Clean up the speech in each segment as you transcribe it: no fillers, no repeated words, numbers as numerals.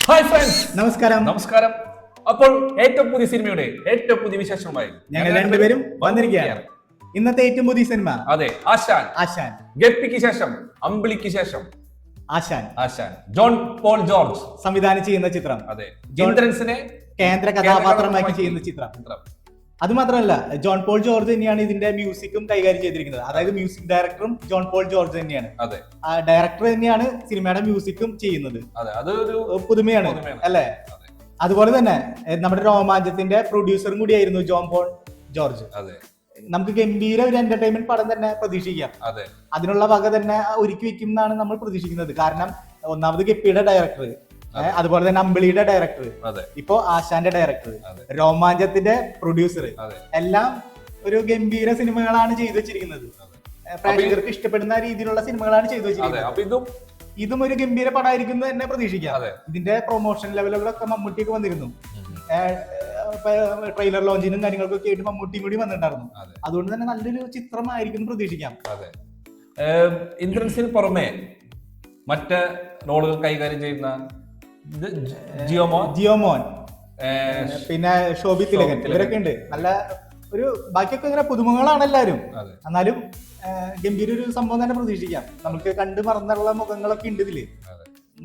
Hi friends, നമസ്കാരം. നമസ്കാരം. അപ്പോൾ ഏറ്റവും പുതിയ സിനിമയുടെ ഏറ്റവും പുതിയ വിശേഷമായി ഞങ്ങൾ രണ്ടുപേരും വന്നിരിക്കുകയാണ്. ഇന്നത്തെ ഏറ്റവും പുതിയ സിനിമ അതെ, ആശാൻ. ആശാൻ. ഗപ്പിക്ക് ശേഷം അമ്പിളിക്ക് ശേഷം ആശാൻ. ആശാൻ ജോൺ പോൾ ജോർജ് സംവിധാനം ചെയ്യുന്ന ചിത്രം. അതെ, ഇന്ദ്രൻസിനെ കേന്ദ്ര കഥാപാത്രമാക്കി ചെയ്യുന്ന ചിത്രം. അത് മാത്രമല്ല, ജോൺ പോൾ ജോർജ് തന്നെയാണ് ഇതിന്റെ മ്യൂസിക്കും കൈകാര്യം ചെയ്തിരിക്കുന്നത്. അതായത് മ്യൂസിക് ഡയറക്ടറും ജോൺ പോൾ ജോർജ് തന്നെയാണ്. അതെ, ആ ഡയറക്ടർ തന്നെയാണ് സിനിമയുടെ മ്യൂസിക്കും ചെയ്യുന്നത്. അതെ, അതൊരു പുതുമയാണ് അല്ലേ? അതുപോലെ തന്നെ നമ്മുടെ രോമാഞ്ചത്തിന്റെ പ്രൊഡ്യൂസറും കൂടിയായിരുന്നു ജോൺ പോൾ ജോർജ്. അതെ, നമുക്ക് ഗംഭീര ഒരു എന്റർടൈൻമെന്റ് പടം തന്നെ പ്രതീക്ഷിക്കാം. അതെ, അതിനുള്ള വക തന്നെ ഒരുക്കി വെക്കും എന്നാണ് നമ്മൾ പ്രതീക്ഷിക്കുന്നത്. കാരണം ഒന്നാമത് ഗപ്പിയുടെ ഡയറക്ടർ, അതുപോലെ തന്നെ അമ്പിളിയുടെ ഡയറക്ടർ, ഇപ്പോ ആശാന്റെ ഡയറക്ടർ, രോമാഞ്ചത്തിന്റെ പ്രൊഡ്യൂസർ, എല്ലാം ഒരു ഗംഭീര സിനിമകളാണ് ചെയ്തു വെച്ചിരിക്കുന്നത്. പ്രേക്ഷകർക്ക് ഇഷ്ടപ്പെടുന്ന രീതിയിലുള്ള സിനിമകളാണ് ചെയ്തു വെച്ചിരിക്കുന്നത്. ഇതും ഒരു ഗംഭീര പടമായിരിക്കും തന്നെ പ്രതീക്ഷിക്കാം. ഇതിന്റെ പ്രൊമോഷൻ ലെവലുകളൊക്കെ മമ്മൂട്ടിയൊക്കെ വന്നിരുന്നു. ട്രെയിലർ ലോഞ്ചിനും കാര്യങ്ങൾക്കൊക്കെ ആയിട്ട് മമ്മൂട്ടിയും കൂടി വന്നിട്ടുണ്ടായിരുന്നു. അതുകൊണ്ട് തന്നെ നല്ലൊരു ചിത്രമായിരിക്കും പ്രതീക്ഷിക്കാം. ഇന്ദ്രൻസിന് പുറമെ മറ്റ് റോളുകൾ കൈകാര്യം ചെയ്യുന്ന ജിയോമോൻ, പിന്നെ ശോഭി തിലകൻ, ഇവരൊക്കെ ഉണ്ട്. നല്ല ഒരു ബാക്കിയൊക്കെ ഇങ്ങനെ പുതുമുഖങ്ങളാണ് എല്ലാവരും. എന്നാലും ഗംഭീര ഒരു സംഭവം തന്നെ പ്രതീക്ഷിക്കാം. നമുക്ക് കണ്ടു മറന്നുള്ള മുഖങ്ങളൊക്കെ ഉണ്ട് ഇതില്.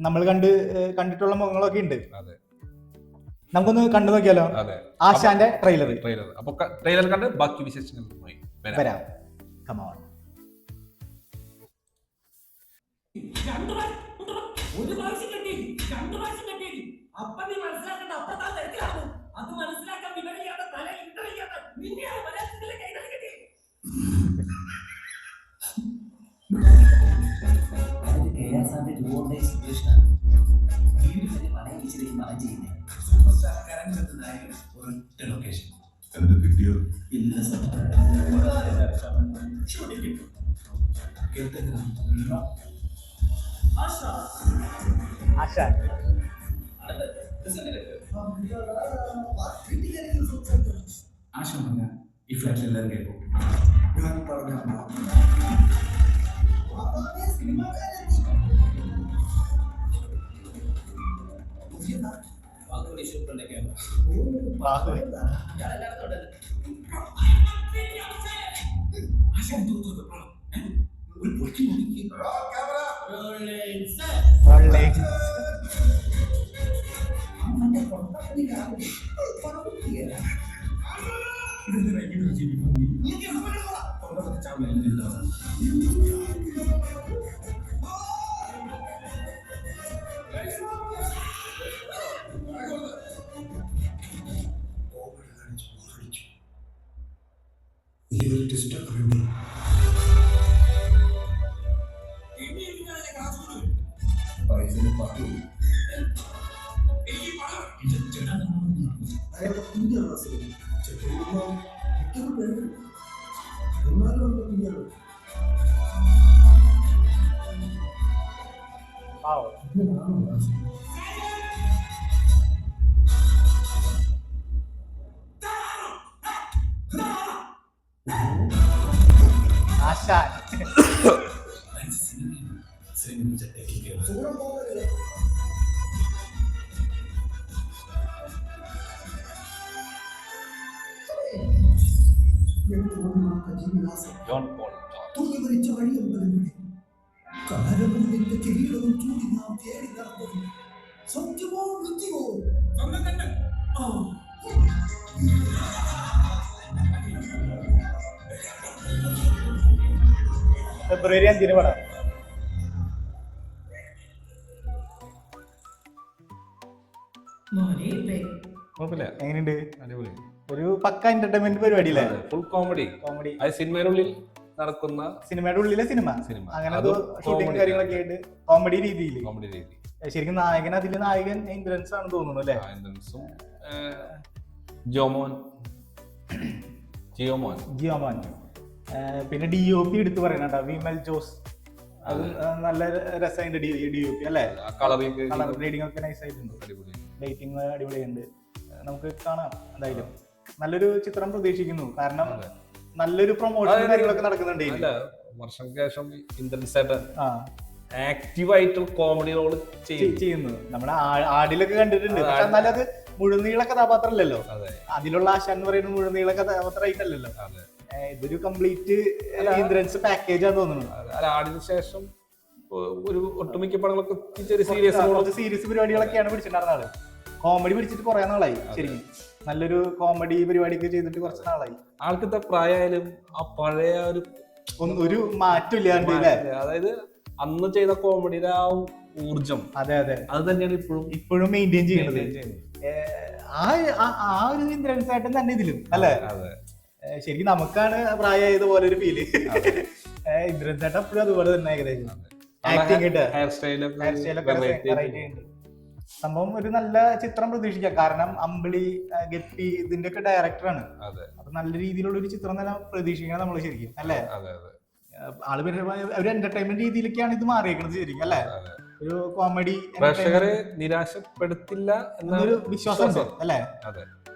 നമ്മൾ കണ്ടിട്ടുള്ള മുഖങ്ങളൊക്കെ ഉണ്ട്. നമുക്കൊന്ന് കണ്ടു നോക്കിയാലോ ആശാന്റെ ട്രെയിലർ. അപ്പൊ ട്രെയിലർ കണ്ട് ബാക്കി വിശേഷങ്ങൾ വരാം. കമോൺ. ഒരു പ്രാവശ്യം കെട്ടി, രണ്ടു പ്രാവശ്യം കെട്ടി. അപ്പൊ നീ മനസ്സിലാക്കേണ്ട അപ്പത്താ തിരക്കിലാണ്. അത് മനസ്സിലാക്കാൻ വിവരിക്കാത്ത തല ഇട്ടറിയാത്ത നിന്നെയാണ് മലയാളത്തിലെ കൈകളി കെട്ടി. ആശാൻ പറഞ്ഞ ഈ ഫ്ലാറ്റ് എല്ലാവരും കേൾക്കും. ആശാൻ ജോൺ പോൾ ഫെബ്രുവരി 5 പടം. എങ്ങനെയുണ്ട്? അടിപൊളി. ഒരു പക്ക എന്റർടൈൻമെന്റ് പരിപാടി അല്ലേ? Full comedy. അത് സിനിമയുടെ ഉള്ളിൽ നടക്കുന്ന, സിനിമയുടെ ഉള്ളിലെ സിനിമ. അങ്ങനെ ഷൂട്ടിംഗ് കാര്യങ്ങളൊക്കെ ആയിട്ട് കോമഡി രീതിയിൽ. ശരിക്കും നായകൻ അതിലെ നായകൻ ഇന്ദ്രൻസ് ആണ് തോന്നുന്നു അല്ലേ? ഇന്ദ്രൻസും ജിയോമോൻ. പിന്നെ DOP എടുത്ത് പറയണ വിമൽ ജോസ്. അത് നല്ല രസമുണ്ട് DOP അല്ലേ? കളർ റീഡിംഗ് ഒക്കെ നൈസ് ആയിട്ടുണ്ട്. ലൈറ്റിംഗ് അടിപൊളിയുണ്ട്. നമുക്ക് കാണാം. എന്തായാലും നല്ലൊരു ചിത്രം പ്രതീക്ഷിക്കുന്നു. കാരണം നല്ലൊരു പ്രൊമോഷൻ കാര്യങ്ങളൊക്കെ നടക്കുന്നുണ്ട്. വർഷങ്ങൾക്ക് ശേഷം ഇന്ദ്രൻസ് ആക്റ്റീവായിട്ട് കോമഡി റോള് ചെയ്യും. ചെയ്യുന്നു. നമ്മുടെ ആടിലൊക്കെ കണ്ടിട്ടുണ്ട്. പക്ഷെ എന്നാലും അത് മുഴുനീള കഥാപാത്രമല്ലല്ലോ. അതിലുള്ള ആശാൻ എന്ന് പറയുന്നത് മുഴുനീള കഥാപാത്രമായിട്ടല്ലല്ലോ. ഇതൊരു കംപ്ലീറ്റ് ഇന്ദ്രൻസ് പാക്കേജാന്ന് തോന്നുന്നു. ആടിന് ശേഷം ഒരു ഒട്ടുമിക്ക പടങ്ങളൊക്കെ ചെറിയ സീരിയസ് പരിപാടികളൊക്കെയാണ് പിടിച്ചിട്ടുണ്ടായിരുന്ന ആള്. കോമഡി പിടിച്ചിട്ട് കുറെ നാളായി. ശരിക്കും നല്ലൊരു കോമഡി പരിപാടിയൊക്കെ ചെയ്തിട്ട് കുറച്ച് നാളായി. ആൾക്കത്തെ പ്രായമായാലും ആ പഴയ ഒരു മാറ്റം ഇല്ലാണ്ട്. അതായത് അന്ന് ചെയ്ത കോമഡിയുടെ ആ ഊർജം, അതെ അത് തന്നെയാണ് ഇപ്പോഴും മെയിൻറ്റെയിൻ ചെയ്യുന്നത്. ആ ഒരു ഇന്ദ്രൻസ് ആയിട്ടും തന്നെ ഇതിലും അല്ലെ. ശരിക്കും നമുക്കാണ് പ്രായമായത് പോലെ ഒരു ഫീല്. ഇന്ദ്രൻസ് ആയിട്ട് അപ്പോഴും അതുപോലെ തന്നെ ഏകദേശം ഹെയർ സ്റ്റൈലൊക്കെ സംഭവം ഒരു നല്ല ചിത്രം പ്രതീക്ഷിക്കാം. കാരണം അമ്പിളി, ഗപ്പി ഇതിന്റെ ഒക്കെ ഡയറക്ടറാണ്. അപ്പൊ നല്ല രീതിയിലുള്ള ഒരു ചിത്രം തന്നെ പ്രതീക്ഷിക്കണം നമ്മൾ ശരിക്കും അല്ലെ. ആള് ഒരു എന്റർടൈൻമെന്റ് രീതിയിലേക്കാണ് ഇത് മാറിയേക്കുന്നത് ശരിക്കും അല്ലെ. ഒരു കോമഡി പ്രേക്ഷകരെ നിരാശപ്പെടുത്തില്ല എന്നൊരു വിശ്വാസം അല്ലെ.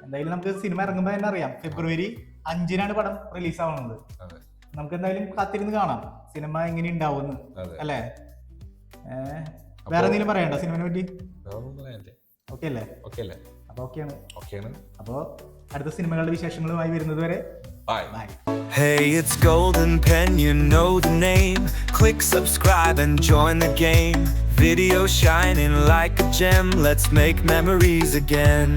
എന്തായാലും നമുക്ക് സിനിമ ഇറങ്ങുമ്പോ തന്നെ അറിയാം. ഫെബ്രുവരി 5-നാണ് പടം റിലീസ് ആവുന്നത്. നമുക്ക് എന്തായാലും കാത്തിരുന്ന് കാണാം സിനിമ എങ്ങനെ ഉണ്ടാവുമെന്ന് അല്ലെ. വേറെ എന്തെങ്കിലും പറയണ്ടോ സിനിമയെ പറ്റി? ഓക്കെ അല്ലേ? അപ്പൊ ഓക്കെയാണ്. അപ്പൊ അടുത്ത സിനിമകളുടെ വിശേഷങ്ങളുമായി വരുന്നത് വരെ by. Hey, it's Golden Pen, you know the name. Click subscribe and join the game. Video shining like a gem, let's make memories again.